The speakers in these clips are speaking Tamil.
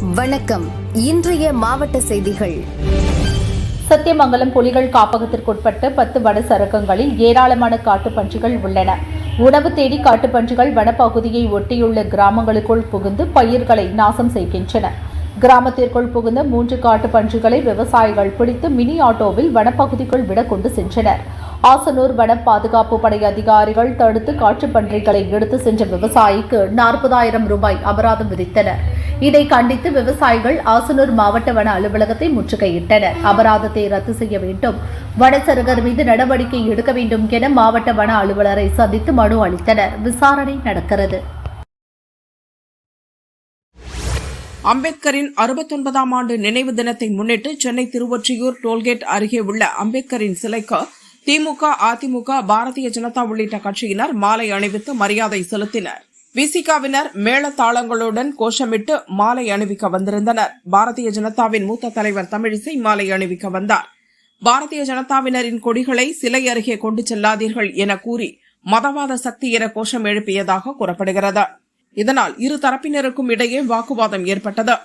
வணக்கம். இன்றைய மாவட்ட செய்திகள். சத்தியமங்கலம் புலிகள் காப்பகத்திற்குட்பட்ட 10 வன சரகங்களில் ஏராளமான காட்டுப்பன்றிகள் உள்ளன. உணவு தேடி காட்டுப்பன்றிகள் வனப்பகுதியை ஒட்டியுள்ள கிராமங்களுக்குள் புகுந்து பயிர்களை நாசம் செய்கின்றன. கிராமத்திற்குள் புகுந்த 3 காட்டுப்பன்றிகளை விவசாயிகள் பிடித்து மினி ஆட்டோவில் வனப்பகுதிக்குள் விட கொண்டு சென்றனர். ஆசனூர் வன பாதுகாப்பு படை அதிகாரிகள் தடுத்து காட்டுப்பன்றிகளை எடுத்து சென்ற விவசாயிக்கு 40,000 ரூபாய் அபராதம் விதித்தனர். இதை கண்டித்து விவசாயிகள் ஆசனூர் மாவட்ட வன அலுவலகத்தை முற்றுகையிட்டனர். அபராதத்தை ரத்து செய்ய வேண்டும், வனச்சரகர் மீது நடவடிக்கை எடுக்க வேண்டும் என மாவட்ட வன அலுவலரை சந்தித்து மனு அளித்தனர். விசாரணை நடக்கிறது. அம்பேத்கரின் 69ஆம் ஆண்டு நினைவு தினத்தை முன்னிட்டு சென்னை திருவொற்றியூர் டோல்கேட் அருகே உள்ள அம்பேத்கரின் சிலைக்கு திமுக, அதிமுக, பாரதிய ஜனதா உள்ளிட்ட கட்சியினர் மாலை அணிவித்து மரியாதை செலுத்தினர். விசிகாவினர் மேளதாளங்களுடன் கோஷமிட்டு மாலை அணிவிக்க வந்திருந்தனர். பாரதிய ஜனதாவின் மூத்த தலைவர் தமிழிசை மாலை அணிவிக்க வந்தார். பாரதிய ஜனதாவினரின் கொடிகளை சிலை அருகே கொண்டு செல்லாதீர்கள் என கூறி மதவாத சக்தி என கோஷம் எழுப்பியதாக கூறப்படுகிறது. இதனால் இரு தரப்பினருக்கும் இடையே வாக்குவாதம் ஏற்பட்டது.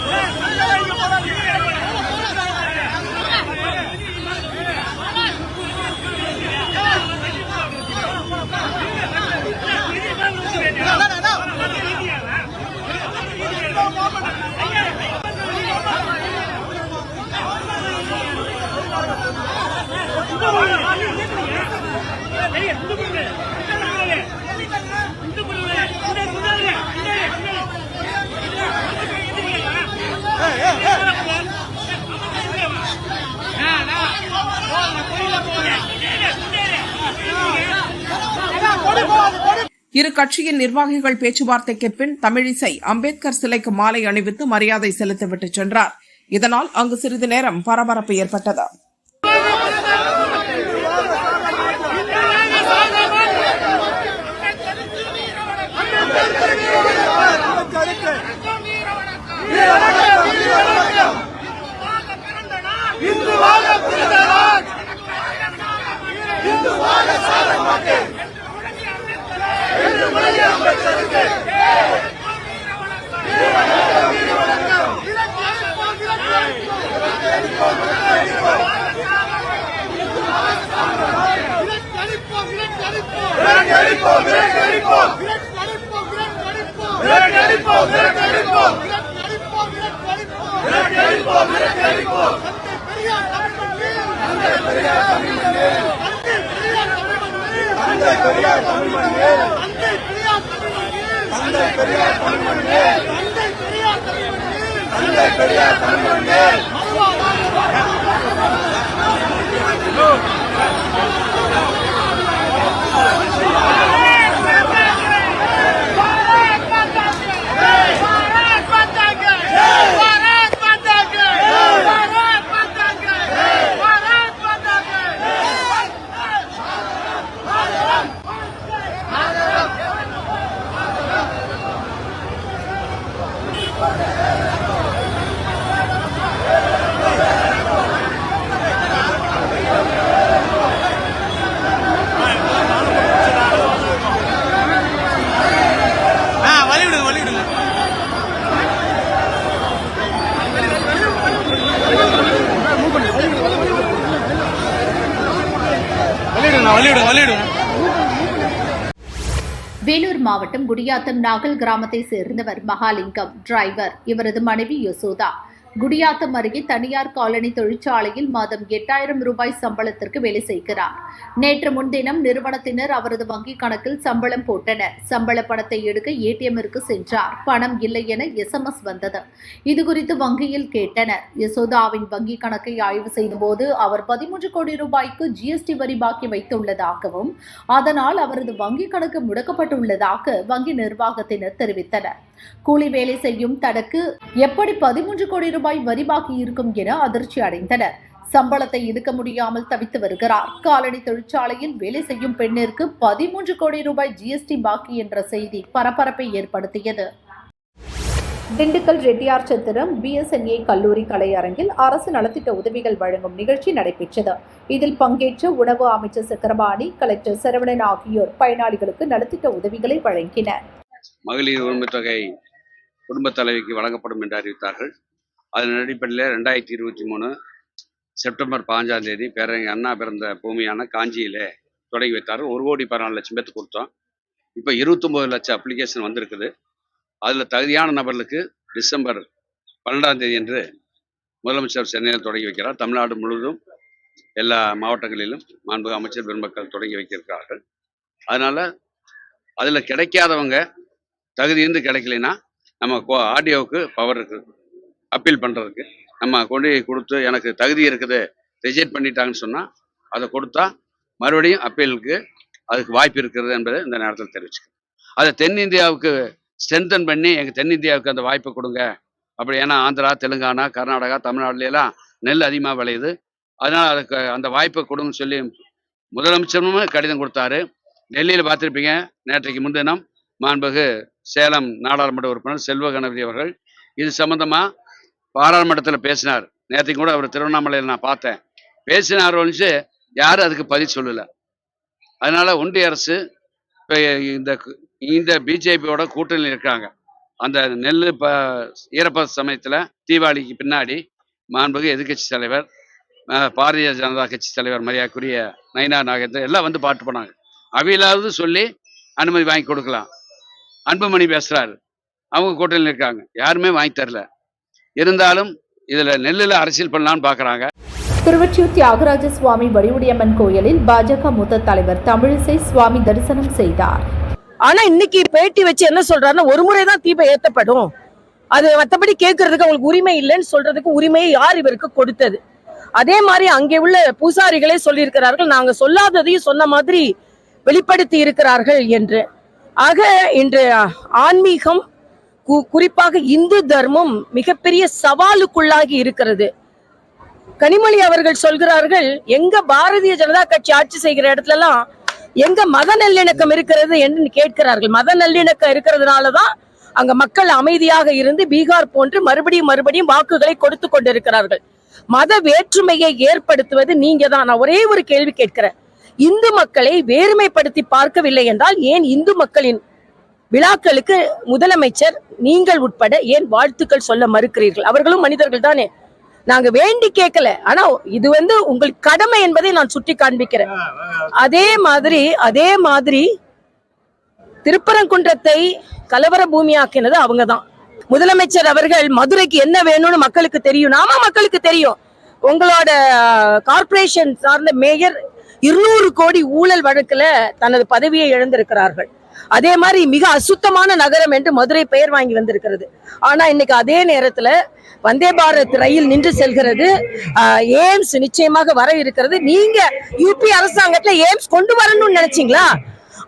இரு கட்சியின் நிர்வாகிகள் பேச்சுவார்த்தைக்கு பின் தமிழிசை அம்பேத்கர் சிலைக்கு மாலை அணிவித்து மரியாதை செலுத்திவிட்டு சென்றார். இதனால் அங்கு சிறிது நேரம் பரபரப்பு ஏற்பட்டது. வேலூர் மாவட்டம் குடியாத்தம் நாகல் கிராமத்தை சேர்ந்தவர் மகாலிங்கம் டிரைவர். இவரது மனைவி யசோதா குடியாத்தம் அருகே தனியார் காலனி தொழிற்சாலையில் மாதம் 8,000 ரூபாய் சம்பளத்திற்கு வேலை செய்கிறார். நேற்று முன்தினம் நிறுவனத்தினர் அவரது வங்கிக் கணக்கில் சம்பளம் போட்டனர். சம்பள பணத்தை எடுக்க ஏடிஎம்மிற்கு சென்றார். பணம் இல்லை என SMS வந்தது. இதுகுறித்து வங்கியில் கேட்டனர். யசோதாவின் வங்கிக் கணக்கை ஆய்வு செய்தபோது அவர் 13 கோடி ரூபாய்க்கு GST வரி பாக்கி வைத்துள்ளதாகவும் அதனால் அவரது வங்கிக் கணக்கு முடக்கப்பட்டுள்ளதாக வங்கி நிர்வாகத்தினர் தெரிவித்தனர். கூலி வேலை செய்யும் தனக்கு எப்படி 13 கோடி ரூபாய் வரி பாக்கி இருக்கும் என அதிர்ச்சி அடைந்தனர். சம்பளத்தை எடுக்க முடியாமல் தவித்து வருகிறார். காலனி தொழிற்சாலையில் வேலை செய்யும் பெண்ணிற்கு 13 கோடி ரூபாய் GST பாக்கி என்ற செய்தி பரபரப்பை ஏற்படுத்தியது. திண்டுக்கல் ரெட்டியார் சத்திரம் BSNA கல்லூரி கலையரங்கில் அரசு நலத்திட்ட உதவிகள் வழங்கும் நிகழ்ச்சி நடைபெற்றது. இதில் பங்கேற்ற உணவு அமைச்சர் சக்கரபாணி, கலெக்டர் சரவணன் ஆகியோர் பயனாளிகளுக்கு நலத்திட்ட உதவிகளை வழங்கினர். மகளிர் உரிமைத் தொகை குடும்பத் தலைவிக்கு வழங்கப்படும் என்று அறிவித்தார்கள். அதன் அடிப்படையில் 2023 செப்டம்பர் 5ஆம் தேதி பேரறிஞர் அண்ணா பிறந்த பூமியான காஞ்சியிலே தொடங்கி வைத்தார்கள். 1,14,00,000 பேருக்கு கொடுத்தோம். இப்போ 29 லட்சம் அப்ளிகேஷன் வந்திருக்குது. அதில் தகுதியான நபர்களுக்கு டிசம்பர் 12ஆம் தேதி என்று முதலமைச்சர் சென்னையில் தொடங்கி வைக்கிறார். தமிழ்நாடு முழுவதும் எல்லா மாவட்டங்களிலும் மாண்புமிகு அமைச்சர் பெருமக்கள் தொடங்கி வைக்கிறார்கள். அதனால் அதில் கிடைக்காதவங்க தகுதியிருந்து கிடைக்கலைன்னா நம்ம ஆடியோவுக்கு பவர் இருக்குது, அப்பீல் பண்ணுறதுக்கு. நம்ம கொண்டு கொடுத்து எனக்கு தகுதி இருக்குது ரிஜெக்ட் பண்ணிட்டாங்கன்னு சொன்னால் அதை கொடுத்தா மறுபடியும் அப்பீலுக்கு அதுக்கு வாய்ப்பு இருக்கிறது என்பதை இந்த நேரத்தில் தெரிவிச்சுக்கிறேன். அதை தென்னிந்தியாவுக்கு ஸ்ட்ரென்தன் பண்ணி எங்கள் தென்னிந்தியாவுக்கு அந்த வாய்ப்பை கொடுங்க. அப்படி ஏன்னா ஆந்திரா, தெலுங்கானா, கர்நாடகா, தமிழ்நாடுலாம் நெல் அதிகமாக விளையுது. அதனால் அதுக்கு அந்த வாய்ப்பை கொடுங்கன்னு சொல்லி முதலமைச்சரும் கடிதம் கொடுத்தாரு. டெல்லியில் பார்த்துருப்பீங்க, நேற்றைக்கு முன்தினம் மாண்புமிகு சேலம் நாடாளுமன்ற உறுப்பினர் செல்வ கணபதி அவர்கள் இது சம்பந்தமாக பாராளுமன்றத்தில் பேசினார். நேற்றைக்கு கூட அவர் திருவண்ணாமலையில் நான் பார்த்தேன். பேசினார் ஒழிச்சு யாரும் அதுக்கு பதில் சொல்லலை. அதனால ஒன்றிய அரசு இந்த பிஜேபியோட கூட்டணியில் இருக்காங்க. அந்த நெல் ஈரப்பத சமயத்தில் தீபாவளிக்கு பின்னாடி மாண்புமிகு எதிர்கட்சி தலைவர், பாரதிய ஜனதா கட்சி தலைவர் மரியாதைக்குரிய நயினா நாகேந்திரன் எல்லாம் வந்து பாட்டு போனாங்க. அவையிலாவது சொல்லி அனுமதி வாங்கி கொடுக்கலாம். அன்புமணி பேசுறாரு, அவங்க கூட்டணியில் இருக்காங்க, யாருமே வாங்கி தரல. இருந்தாலும் இதுல நெல்லில் அரசியல் பண்ணலான்னு பாக்குறாங்க. திருவொற்றியூர் தியாகராஜ சுவாமி வடிவுடையம்மன் கோயிலில் பாஜக மூத்த தலைவர் தமிழிசை சுவாமி தரிசனம் செய்தார். ஆனா இன்னைக்கு பேட்டி வச்சு என்ன சொல்றாருன்னா, ஒரு முறைதான் தீபம் ஏத்தப்படும், அது மற்றபடி கேட்கறதுக்கு அவங்களுக்கு உரிமை இல்லைன்னு சொல்றதுக்கு உரிமையை யார் இவருக்கு கொடுத்தது? அதே மாதிரி அங்கே உள்ள பூசாரிகளே சொல்லியிருக்கிறார்கள், நாங்க சொல்லாததையும் சொன்ன மாதிரி வெளிப்படுத்தி இருக்கிறார்கள் என்று. ஆக இன்று ஆன்மீகம், குறிப்பாக இந்து தர்மம் மிகப்பெரிய சவாலுக்குள்ளாகி இருக்கிறது. கனிமொழி அவர்கள் சொல்கிறார்கள், எங்க பாரதிய ஜனதா கட்சி ஆட்சி செய்கிற இடத்துல எல்லாம் எங்க மத நல்லிணக்கம் இருக்கிறது என்று கேட்கிறார்கள். மத நல்லிணக்கம் இருக்கிறதுனாலதான் அங்க மக்கள் அமைதியாக இருந்து பீகார் போன்று மறுபடியும் வாக்குகளை கொடுத்து கொண்டிருக்கிறார்கள். மத வேற்றுமையை ஏற்படுத்துவது நீங்க தான். நான் ஒரே ஒரு கேள்வி கேட்கிறேன், இந்து மக்களை வேறுமைப்படுத்தி பார்க்கவில்லை என்றால் ஏன் இந்து மக்களின் விழாக்களுக்கு முதலமைச்சர் நீங்கள் உட்பட ஏன் வாழ்த்துக்கள் சொல்ல மறுக்கிறீர்கள்? அவர்களும் மனிதர்கள் தானே. நாங்க வேண்டி கேட்கல, ஆனா இது உங்களுக்கு கடமை என்பதை நான் சுட்டி காண்பிக்கிறேன். அதே மாதிரி திருப்பரங்குன்றத்தை கலவர பூமியாக்கினது அவங்கதான். முதலமைச்சர் அவர்கள் மதுரைக்கு என்ன வேணும்னு மக்களுக்கு தெரியும். நாம மக்களுக்கு தெரியும். உங்களோட கார்பரேஷன் சார்ந்த மேயர் 200 கோடி ஊழல் வழக்குல தனது பதவியை இழந்திருக்கிறார்கள். அதே மாதிரி மிக அசுத்தமான நகரம் என்று மதுரை பெயர் வாங்கி வந்திருக்கிறது. ஆனா இன்னைக்கு அதே நேரத்துல வந்தே பாரத் ரயில் நின்று செல்கிறது. எய்ம்ஸ் நிச்சயமாக வர இருக்கிறது. நீங்க யூபி அரசாங்கத்துல எய்ம்ஸ் கொண்டு வரணும்னு நினைச்சீங்களா?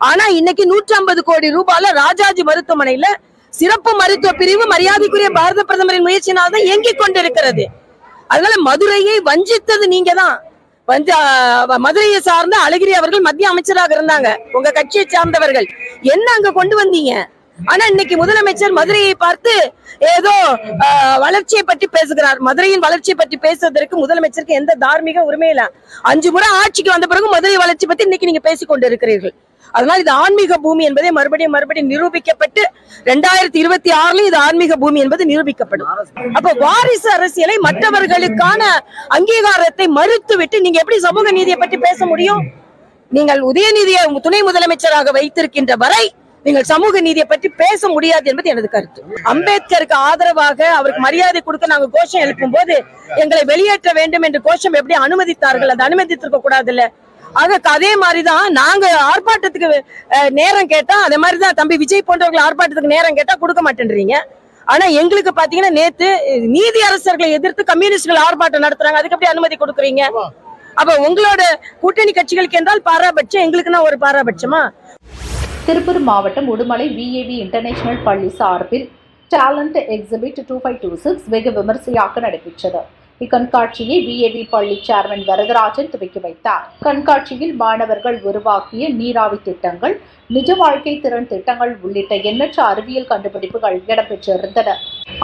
ஆனா இன்னைக்கு 150 கோடி ரூபாயில ராஜாஜி மருத்துவமனையில சிறப்பு மருத்துவ பிரிவு மரியாதைக்குரிய பாரத பிரதமரின் முயற்சியினால்தான் இயங்கிக் கொண்டிருக்கிறது. அதனால மதுரையை வஞ்சித்தது நீங்க தான். மதுரையை சார்ந்த அழகிரி அவர்கள் மத்திய அமைச்சராக இருந்தாங்க, உங்க கட்சியை சார்ந்தவர்கள். என்ன அங்க கொண்டு வந்தீங்க? ஆனா இன்னைக்கு முதலமைச்சர் மதுரையை பார்த்து ஏதோ வளர்ச்சியை பற்றி பேசுகிறார். மதுரையின் வளர்ச்சியை பற்றி பேசுவதற்கு முதலமைச்சருக்கு எந்த தார்மீக உரிமை இல்ல. 5 முறை ஆட்சிக்கு வந்த பிறகு மதுரை வளர்ச்சி பத்தி இன்னைக்கு நீங்க பேசிக் கொண்டு இருக்கிறீர்கள். அதனால இது ஆன்மீக பூமி என்பதை மறுபடியும் நிரூபிக்கப்பட்டு 2026 இது ஆன்மீக பூமி என்பது நிரூபிக்கப்படும். அப்ப வாரிசு அரசியலை மற்றவர்களுக்கான அங்கீகாரத்தை மறுத்துவிட்டு நீங்க எப்படி சமூக நீதியை பற்றி பேச முடியும்? நீங்கள் உதயநிதியை துணை முதலமைச்சராக வைத்திருக்கின்ற வரை நீங்கள் சமூக நீதியை பற்றி பேச முடியாது என்பது எனது கருத்து. அம்பேத்கருக்கு ஆதரவாக அவருக்கு மரியாதை கொடுக்க நாங்க கோஷம் எழுப்பும் போது எங்களை வெளியேற்ற வேண்டும் என்று கோஷம் எப்படி அனுமதித்தார்கள்? அது அனுமதித்திருக்க கூடாது இல்ல? ஆக அதே மாதிரிதான் நாங்க ஆர்ப்பாட்டத்துக்கு நேரம் கேட்டா, அதே மாதிரிதான் தம்பி விஜய் போன்றவர்கள் ஆர்ப்பாட்டத்துக்கு நேரம் கேட்டா கொடுக்க மாட்டேன்றீங்க. ஆனா எங்களுக்கு பாத்தீங்கன்னா நேத்து நீதி அரசர்களை எதிர்த்து கம்யூனிஸ்டுகள் ஆர்ப்பாட்டம் நடத்துறாங்க, அதுக்கு எப்படி அனுமதி கொடுக்குறீங்க? அப்ப உங்களோட கூட்டணி கட்சிகளுக்கு என்றால் பாராபட்சம், எங்களுக்குன்னா ஒரு பாராபட்சமா? திருப்பூர் மாவட்டம் உடுமலை VAV இன்டர்நேஷனல் பள்ளி சார்பில் டேலண்ட் எக்ஸிபிட் 2526 வெகு விமர்சையாக நடைபெற்றது. இக்கண்காட்சியை VAV பள்ளி சேர்மன் வரதராஜன் துவக்கி வைத்தார். கண்காட்சியில் மாணவர்கள் உருவாக்கிய நீராவி திட்டங்கள், நிஜ வாழ்க்கை திறன் திட்டங்கள் உள்ளிட்ட எண்ணற்ற அறிவியல் கண்டுபிடிப்புகள் இடம்பெற்றிருந்தன.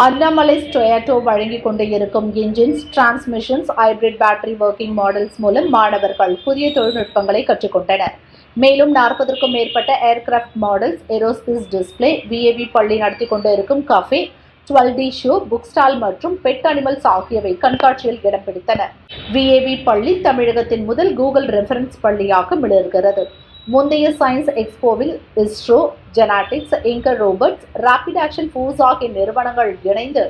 அண்ணாமலை டொயோட்டோ வழங்கிக் கொண்டு இருக்கும் engines, transmissions, hybrid battery working models மூலம் மாணவர்கள் புதிய தொழில்நுட்பங்களை கற்றுக்கொண்டனர். மேலும் 40க்கும் மேற்பட்ட aircraft models, aerospace display, VAV பள்ளி நடத்தி கொண்டு இருக்கும் cafe, 12D show, book stall மற்றும் பெட் அனிமல்ஸ் ஆகியவை கண்காட்சியில் இடம் பிடித்தன. VAV பள்ளி தமிழகத்தின் முதல் கூகுள் ரெஃபரன்ஸ் பள்ளியாக மிளர்கிறது. முந்தைய சயின்ஸ் எக்ஸ்போவில் ISRO, genetics, anchor robots, rapid action force ஆகிய நிறுவனங்கள் இணைந்து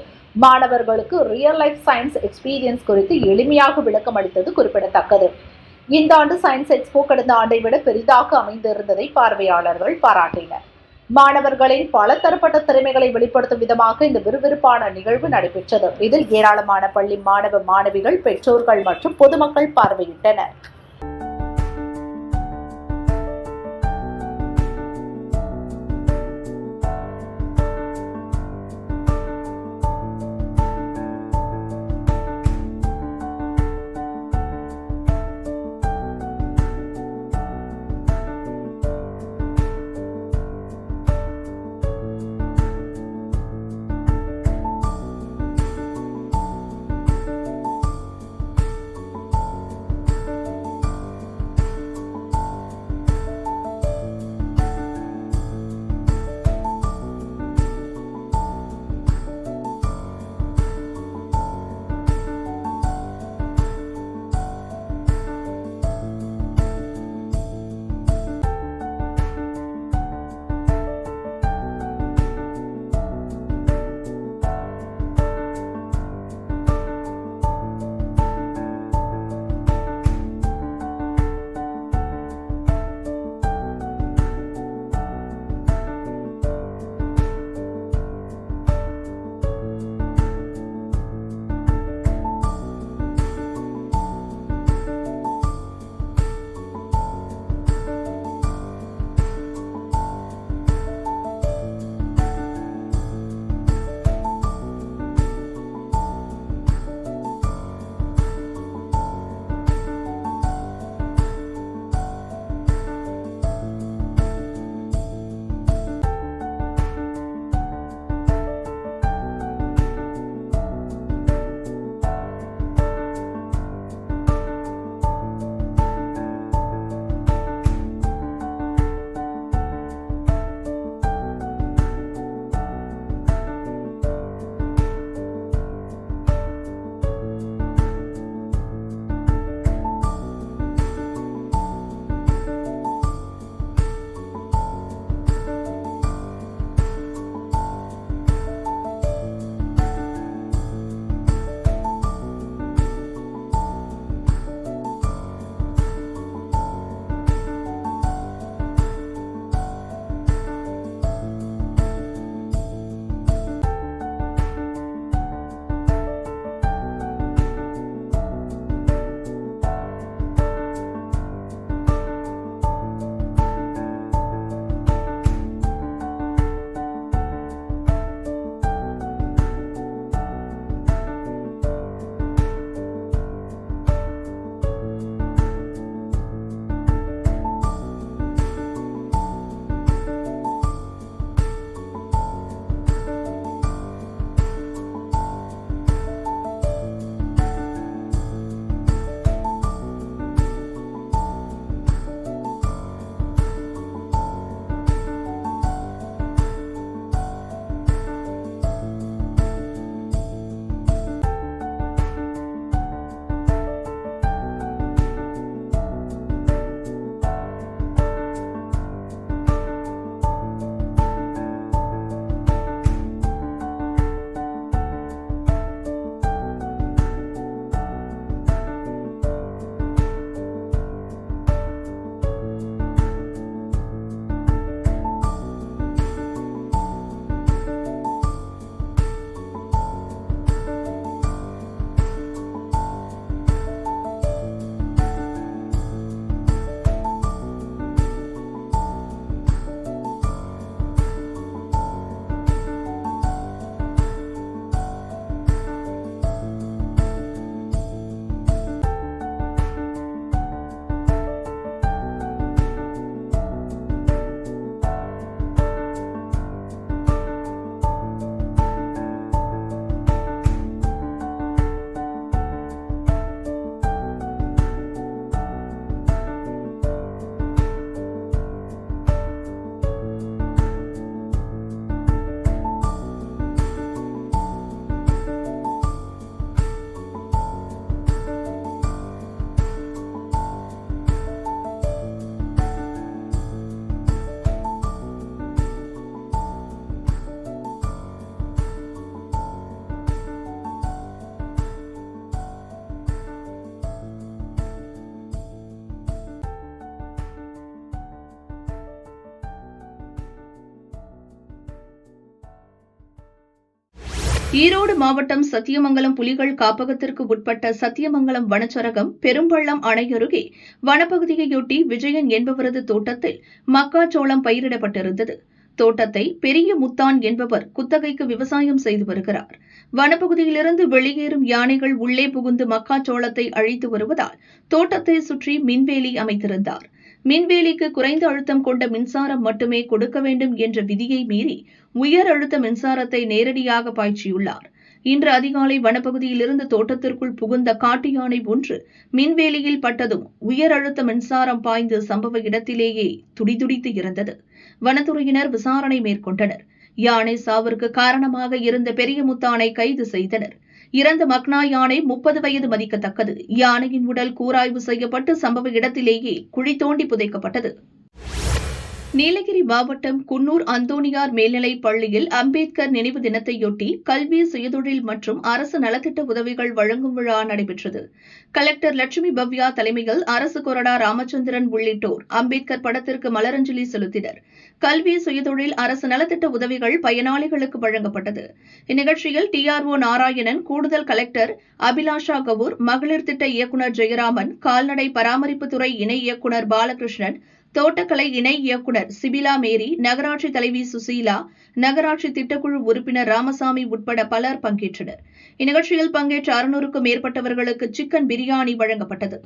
மாணவர்களுக்கு ரியல் லைஃப் சயின்ஸ் எக்ஸ்பீரியன்ஸ் குறித்து எளிமையாக விளக்கம் அளித்தது குறிப்பிடத்தக்கது. இந்த ஆண்டு சயின்ஸ் எக்ஸ்போ கடந்த ஆண்டை விட பெரிதாக அமைந்திருந்ததை பார்வையாளர்கள் பாராட்டினர். மாணவர்களின் பல தரப்பட்ட திறமைகளை வெளிப்படுத்தும் விதமாக இந்த விறுவிறுப்பான நிகழ்வு நடைபெற்றது. இதில் ஏராளமான பள்ளி மாணவ மாணவிகள், பெற்றோர்கள் மற்றும் பொதுமக்கள் பார்வையிட்டனர். ஈரோடு மாவட்டம் சத்தியமங்கலம் புலிகள் காப்பகத்திற்கு உட்பட்ட சத்தியமங்கலம் வனச்சரகம் பெரும்பள்ளம் அணை அருகே வனப்பகுதியையொட்டி விஜயன் என்பவரது தோட்டத்தில் மக்காச்சோளம் பயிரிடப்பட்டிருந்தது. தோட்டத்தை பெரிய முத்தான் என்பவர் குத்தகைக்கு விவசாயம் செய்து வருகிறார். வனப்பகுதியிலிருந்து வெளியேறும் யானைகள் உள்ளே புகுந்து மக்காச்சோளத்தை அழித்து வருவதால் தோட்டத்தை சுற்றி மின்வேலி அமைத்திருந்தார். மின்வேலிக்கு குறைந்த அழுத்தம் கொண்ட மின்சாரம் மட்டுமே கொடுக்க வேண்டும் என்ற விதியை மீறி உயர் அழுத்த மின்சாரத்தை நேரடியாக பாய்ச்சியுள்ளார். இன்று அதிகாலை வனப்பகுதியிலிருந்து தோட்டத்திற்குள் புகுந்த காட்டு யானை ஒன்று மின்வேலியில் பட்டதும் உயர் அழுத்த மின்சாரம் பாய்ந்து சம்பவ இடத்திலேயே துடிதுடித்து இறந்தது. வனத்துறையினர் விசாரணை மேற்கொண்டனர். யானை சாவிற்கு காரணமாக இருந்த பெரிய முத்தானை கைது செய்தனர். இறந்த மக்னா யானை 30 வயது மதிக்கத்தக்கது. யானையின் உடல் கூராய்வு செய்யப்பட்டு சம்பவ இடத்திலேயே குழி தோண்டி புதைக்கப்பட்டது. நீலகிரி மாவட்டம் குன்னூர் அந்தோணியார் மேல்நிலைப் பள்ளியில் அம்பேத்கர் நினைவு தினத்தையொட்டி கல்வி, சுயதொழில் மற்றும் அரசு நலத்திட்ட உதவிகள் வழங்கும் விழா நடைபெற்றது. கலெக்டர் லட்சுமி பவ்யா தலைமையில் அரசு கொறடா ராமச்சந்திரன் உள்ளிட்டோர் அம்பேத்கர் படத்திற்கு மலரஞ்சலி செலுத்தினர். கல்வி, சுயதொழில், அரசு நலத்திட்ட உதவிகள் பயனாளிகளுக்கு வழங்கப்பட்டது. இந்நிகழ்ச்சியில் டிஆர்ஓ நாராயணன், கூடுதல் கலெக்டர் அபிலாஷா கபூர், மகளிர் திட்ட இயக்குநர் ஜெயராமன், கால்நடை பராமரிப்புத்துறை இணை இயக்குநர் பாலகிருஷ்ணன், தோட்டக்கலை இணை இயக்குநர் சிபிலா மேரி, நகராட்சி தலைவி சுசீலா, நகராட்சி திட்டக்குழு உறுப்பினர் ராமசாமி உட்பட பலர் பங்கேற்றனர். இந்நிகழ்ச்சியில் பங்கேற்ற 600க்கும் மேற்பட்டவர்களுக்கு சிக்கன் பிரியாணி வழங்கப்பட்டது.